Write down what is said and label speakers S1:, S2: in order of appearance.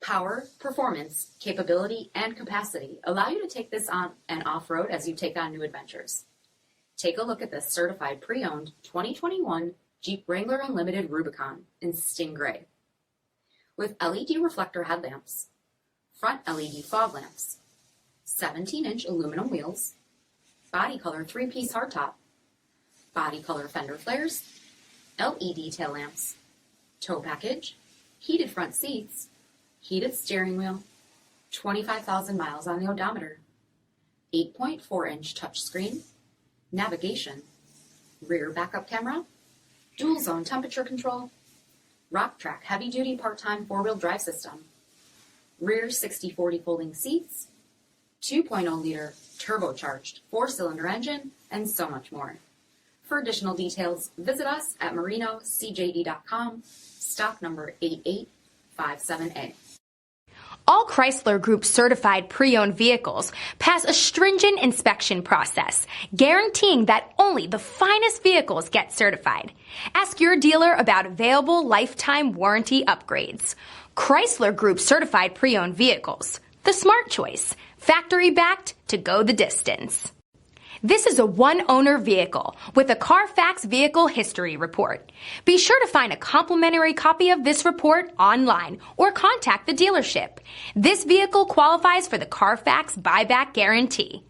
S1: Power, performance, capability, and capacity allow you to take this on and off-road as you take on new adventures. Take a look at this certified pre-owned 2021 Jeep Wrangler Unlimited Rubicon in Sting Gray. With LED reflector headlamps, front LED fog lamps, 17-inch aluminum wheels, body color 3-piece hardtop, body color fender flares, LED tail lamps, tow package, heated front seats, heated steering wheel, 25,000 miles on the odometer, 8.4-inch touchscreen, navigation, rear backup camera, dual zone temperature control, rock track heavy-duty part-time four-wheel drive system, rear 60/40 folding seats, 2.0-liter turbocharged 4-cylinder engine, and so much more. For additional details, visit us at marinocjd.com, stock number 8857A.
S2: All Chrysler Group certified pre-owned vehicles pass a stringent inspection process, guaranteeing that only the finest vehicles get certified. Ask your dealer about available lifetime warranty upgrades. Chrysler Group certified pre-owned vehicles, the smart choice, factory backed to go the distance. This is a one-owner vehicle with a CARFAX vehicle history report. Be sure to find a complimentary copy of this report online or contact the dealership. This vehicle qualifies for the CARFAX buyback guarantee.